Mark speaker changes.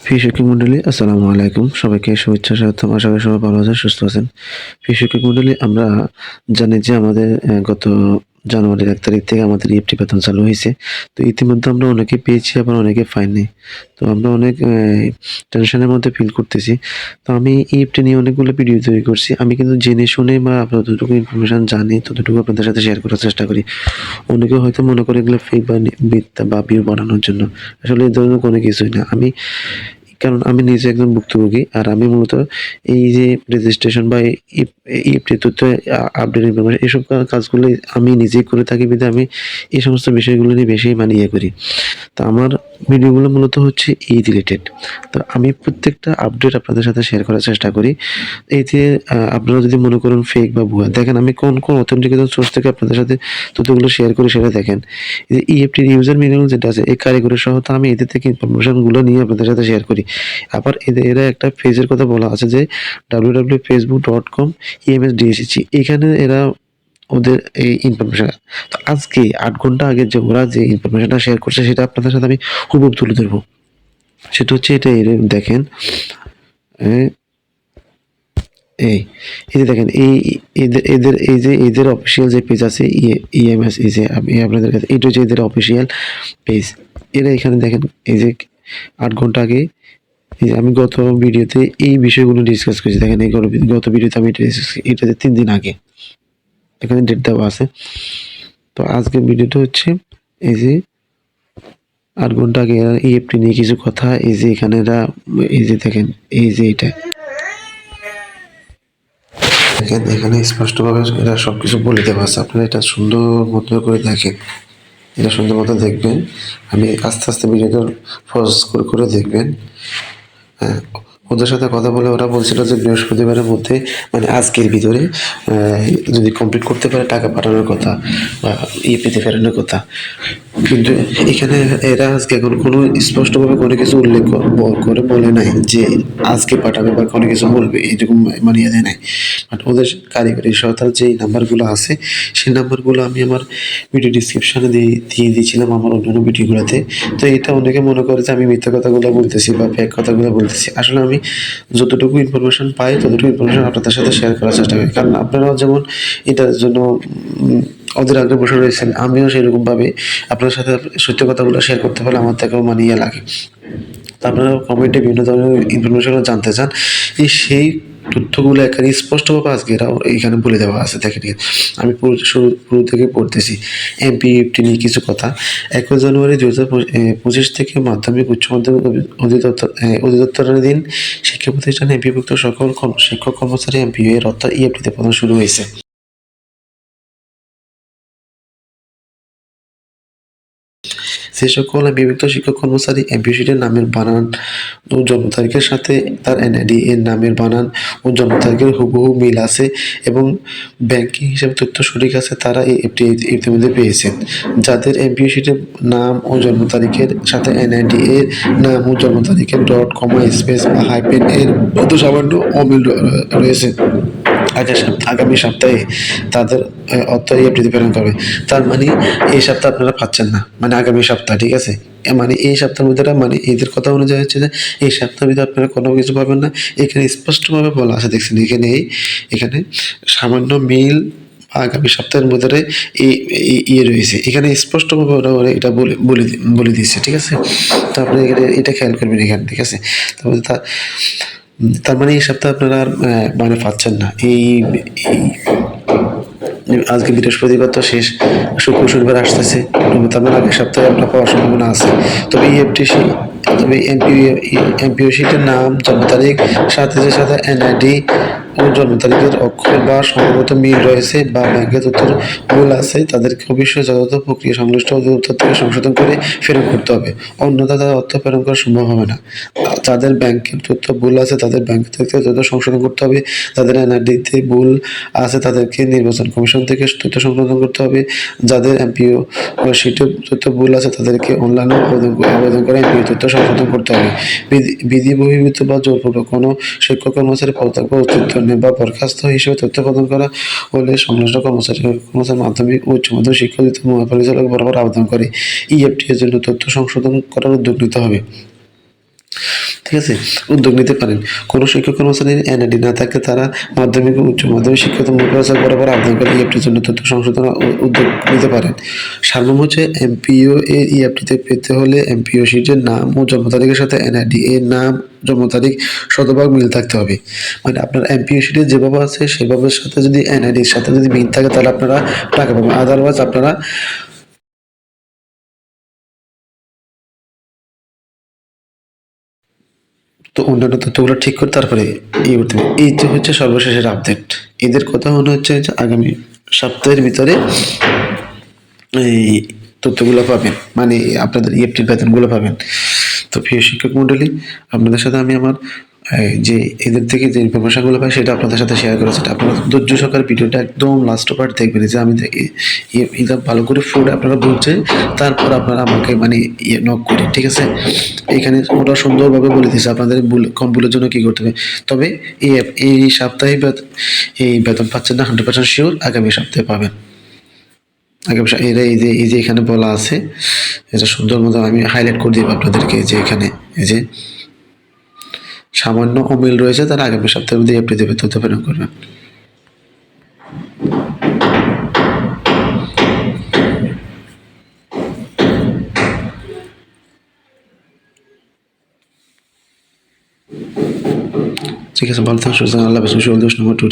Speaker 1: প্রিয় শিক্ষক মণ্ডলী, আসসালামু আলাইকুম। সবাইকে শুভেচ্ছা স্বাগতম। আশা করি সবাই ভালো আছেন, সুস্থ আছেন। প্রিয় শিক্ষক মণ্ডলী, আমরা জানি যে আমাদের গত জানুয়ারির ১ তারিখ থেকে আমাদের ইএফটি বেতন চালু হইছে। তো ইতিমধ্যে আমরা অনেকে পেয়েছি, আবার অনেকে পাইনি। তো আমরা অনেক টেনশনের মধ্যে ফিল করতেছি। তো আমি ইএফটি নিয়ে অনেকগুলো ভিডিও তৈরি করছি। আমি কিন্তু জেনে শুনে বা যতটুকু ইনফরমেশন জানি ততটুকু আপনাদের সাথে শেয়ার করার চেষ্টা করি। অনেকে হয়তো মনে করে এগুলো ফেক বা মিথ্যা বা ভিউ বানানোর জন্য। আসলে এ ধরনের কোনো কিছুই না। কারণ আমি নিজে একজন ভুক্তভোগী। আর আমি মূলত এই যে রেজিস্ট্রেশন বা ইএফটি তথ্য আপডেট ইনফরমেশন এসব কাজগুলো আমি নিজেই করে থাকি বিধায় আমি এই সমস্ত বিষয়গুলো নিয়ে বেশি ইয়ে করি। তো আমার ভিডিওগুলো মূলত হচ্ছে এই রিলেটেড। তো আমি প্রত্যেকটা আপডেট আপনাদের সাথে শেয়ার করার চেষ্টা করি। এতে আপনারা যদি মনে করেন ফেক বা ভুয়া, দেখেন আমি কোন অথেন্টিকেশন সোর্স থেকে আপনাদের সাথে তথ্যগুলো শেয়ার করি সেটা দেখেন। এই যে ইএফটির ইউজার ম্যানুয়াল যেটা আছে এই কারিগরি সহায়তা আমি এদের থেকে ইনফরমেশনগুলো নিয়ে আপনাদের সাথে শেয়ার করি। আবার এরা একটা পেজের কথা বলা আছে যে www.facebook.com/EMSDSC এখানে এরা ওদের এই ইনফরমেশন। তো আজকে ৮ ঘন্টা আগে যে ওরা যে ইনফরমেশনটা শেয়ার করছে সেটা আপনাদের সাথে আমি হুবহু তুলে ধরবো। সেটা হচ্ছে এটা দেখেন। এই এই যে দেখেন এদের এই যে এদের অফিসিয়াল যে পেজ আছে ইএমএস, এই যে আমি আপনাদের কাছে এটা হচ্ছে এদের অফিসিয়াল পেজ। এরা এখানে দেখেন এই যে ৮ ঘন্টা আগে এই যে আমি গত ভিডিওতে এই বিষয়গুলো ডিসকাস করেছি। দেখেন এই গত ভিডিওতে আমি এটাতে ৩ দিন আগে এখানে ডেট দেওয়া আছে। তো আজকের ভিডিওটা হচ্ছে এই যে ৮ ঘন্টা আগে এরা ইএফটি নিয়ে কিছু কথা এই যে এখানে এরা এই যে দেখেন এই যে এটা দেখেন এখানে স্পষ্টভাবে এরা সবকিছু বলে দেওয়া আছে। আপনারা এটা সুন্দর মতো করে দেখেন, এটা সুন্দর মতো দেখবেন। আমি আস্তে আস্তে ভিডিওটা পজ করে দেখবেন। হ্যাঁ, ওদের সাথে কথা বলে ওরা বলছিল যে বৃহস্পতিবারের মধ্যে মানে আজকের ভিতরে যদি কমপ্লিট করতে পারে টাকা পাঠানোর কথা বা ইএফটিতে ফেরানোর কথা। কিন্তু এখানে এরা আজকে এখন কোনো স্পষ্টভাবে কোনো কিছু উল্লেখ করে বলে নাই যে আজকে পাঠাবে বা কোনো কিছু বলবে, এরকম মানিয়ে দেয় নাই। বাট ওদের কারিগরি সহায়তার যে নাম্বারগুলো আছে সেই নাম্বারগুলো আমি আমার ভিডিও ডিসক্রিপশনে দিয়ে দিয়েছিলাম আমার অন্যান্য ভিডিওগুলোতে। তো এটা অনেকে মনে করে যে আমি মিথ্যা কথাগুলো বলতেছি বা ফেক কথাগুলো বলতেছি। আসলে আমি যতটুকু ইনফরমেশন পাই ততটুকু ইনফরমেশন আপনাদের সাথে শেয়ার করার চেষ্টা করি। কারণ আপনারাও যেমন এটার জন্য ওদের আগে বসে রয়েছেন, আমিও সেরকমভাবে আপনার সাথে সত্য কথাগুলো শেয়ার করতে পারলে আমার থেকেও ইয়ে লাগে। তো আপনারা কমেন্টে বিভিন্ন ধরনের ইনফরমেশনও জানতে চান, সেই তথ্যগুলো এখানে স্পষ্টভাবে আজকে এরা এখানে বলে দেওয়া আছে। দেখেন আমি শুরু থেকে পড়তেছি। এমপিএফটি নিয়ে কিছু কথা। ২১ জানুয়ারি ২০২৫ থেকে মাধ্যমিক উচ্চ মাধ্যমিক অধিদপ্তরাধীন শিক্ষা প্রতিষ্ঠানে এমপিভুক্ত সকল শিক্ষক কর্মচারী এমপিও এর অর্থাৎ ইএফটিতে প্রদান শুরু হয়েছে। যে সকল বিভক্ত শিক্ষক কর্মচারী এমপিওশিটের নামের বানান ও জন্ম তারিখের সাথে তার এনআইডি এর নামের বানান ও জন্ম তারিখের হুবহু মিল আছে এবং ব্যাংকিং হিসাবে তথ্য সঠিক আছে তারা এই অ্যাপটি ইতিমধ্যে পেয়েছেন। যাদের এমপিওশিটের নাম ও জন্ম তারিখের সাথে এনআইডি এর নাম ও জন্ম তারিখের ডট কমা স্পেস বা হাইপেন এর মতো সামান্য অমিল রয়েছে, আগামী সপ্তাহে তাদের অর্থ ইএফটিতে প্রেরণ করবে। তার মানে এই সপ্তাহে আপনারা পাচ্ছেন না, মানে আগামী সপ্তাহ, ঠিক আছে? মানে এই সপ্তাহের মধ্যে মানে এদের কথা অনুযায়ী হচ্ছে যে এই সপ্তাহের ভিতরে আপনারা কোনো কিছু পাবেন না। এখানে স্পষ্টভাবে বলা আছে, দেখছেন এখানে এখানে সামান্য মিল আগামী সপ্তাহের মধ্যে ইয়ে রয়েছে। এখানে স্পষ্টভাবে ওরা এটা বলে দিচ্ছে, ঠিক আছে? তো আপনি এখানে এটা খেয়াল করবেন এখানে, ঠিক আছে? তারপরে তার মানে এই সপ্তাহে আপনারা আর মানে পাচ্ছেন না। আজকে বৃহস্পতিবার তো শেষ, শুক্র শনিবার আসতেছে, তার মানে আগের সপ্তাহে আপনার পাওয়ার সম্ভাবনা আছে। তবে তবে এমপিও শিটের নাম, জন্ম তারিখ, সাথে এনআইডি ও জন্ম তারিখের অক্ষর বা সম্ভবত মিল রয়েছে বা ব্যাংকের তথ্যের ভুল আছে তাদেরকে অবশ্যই যথাযথ প্রক্রিয়া সংশ্লিষ্ট অধিদপ্তর থেকে সংশোধন করে ফেরত করতে হবে, অন্যথা তাদের অর্থ প্রেরণ করা সম্ভব হবে না। যাদের ব্যাংকের তথ্য ভুল আছে তাদের ব্যাংক থেকে তথ্য সংশোধন করতে হবে, যাদের এনআরডিতে ভুল আছে তাদেরকে নির্বাচন কমিশন থেকে তথ্য সংশোধন করতে হবে, যাদের এমপিও শিটে তথ্য ভুল আছে তাদেরকে অনলাইনে আবেদন করে এমপিও তথ্য সংশোধন করতে হবে। বিধি বহির্ভূত বা জোরপূর্বক কোনো শিক্ষক কর্মচারী পদত্যাগ বা উত্তরণ বা বরখাস্ত হিসেবে তথ্য প্রদান করা হলে সংশ্লিষ্ট কর্মচারী মাধ্যমিক ও উচ্চ মাধ্যমিক শিক্ষা অধিদপ্তর মহাপরিচালক বরাবর আবেদন করে ইএফটি এর জন্য তথ্য সংশোধন করার উদ্যোগ নিতে হবে। ঠিক আছে, উদ্যোগ নিতে পারেন। কোনো শিক্ষক কর্মচারীর এনআইডি না থাকলে তারা মাধ্যমিক ও উচ্চ মাধ্যমিক শিক্ষাগত মূল্যায়ন বরাবর আবেদন করে ইএফটির জন্য তথ্য সংশোধন উদ্যোগ নিতে পারেন। সারমর্ম হচ্ছে এমপিও এর ইএফটিতে পেতে হলে এমপিও শিটের নাম ও জন্ম তারিখের সাথে এনআইডি এর নাম জন্ম তারিখ শতভাগ মিল থাকতে হবে। মানে আপনার এমপিও শিটে যেভাবে আছে সেভাবে সাথে যদি এনআইডির সাথে যদি মিল থাকে তাহলে আপনারা টাকা পাবেন, আদারওয়াইজ আপনারা তো অন্যান্য তথ্যগুলো ঠিক করে তারপরে ইয়ে করতে হবে। এই যে হচ্ছে সর্বশেষের আপডেট। এদের কথা মনে হচ্ছে যে আগামী সপ্তাহের ভিতরে এই তথ্যগুলো পাবেন, মানে আপনাদের ইএফটির বেতনগুলো পাবেন। তো প্রিয় শিক্ষক মণ্ডলী, আপনাদের সাথে আমি আমার যে এদের থেকে যে ইনফরমেশনগুলো পাই সেটা আপনাদের সাথে শেয়ার করেছি। আপনারা ধৈর্য সহকারে ভিডিওটা একদম লাস্ট পার্ট দেখবেন, যে আমি এটা ভালো করে ফুড আপনারা বুঝছে তারপর আপনারা আমাকে মানে নক করি, ঠিক আছে? এখানে ওরা সুন্দরভাবে বলে দিয়েছে আপনাদের কম ভুলের জন্য কী করতে হবে। তবে এই সপ্তাহে এই বেতন পাচ্ছেন না 100% শিওর, আগামী সপ্তাহে পাবেন। আগামী এরা এই যে এখানে বলা আছে, এটা সুন্দর মতো আমি হাইলাইট করে দিব আপনাদেরকে, যে এখানে এই যে সামান্য অমিল রয়েছে তারা আগামী সপ্তাহের মধ্যে আপনি দেবে তথ্য প্রেরণ করবেন। ঠিক আছে, ভালো থাকুন, সুস্থ থাকুন, আল্লাহ হাফেজ। Wish you all the best, number 2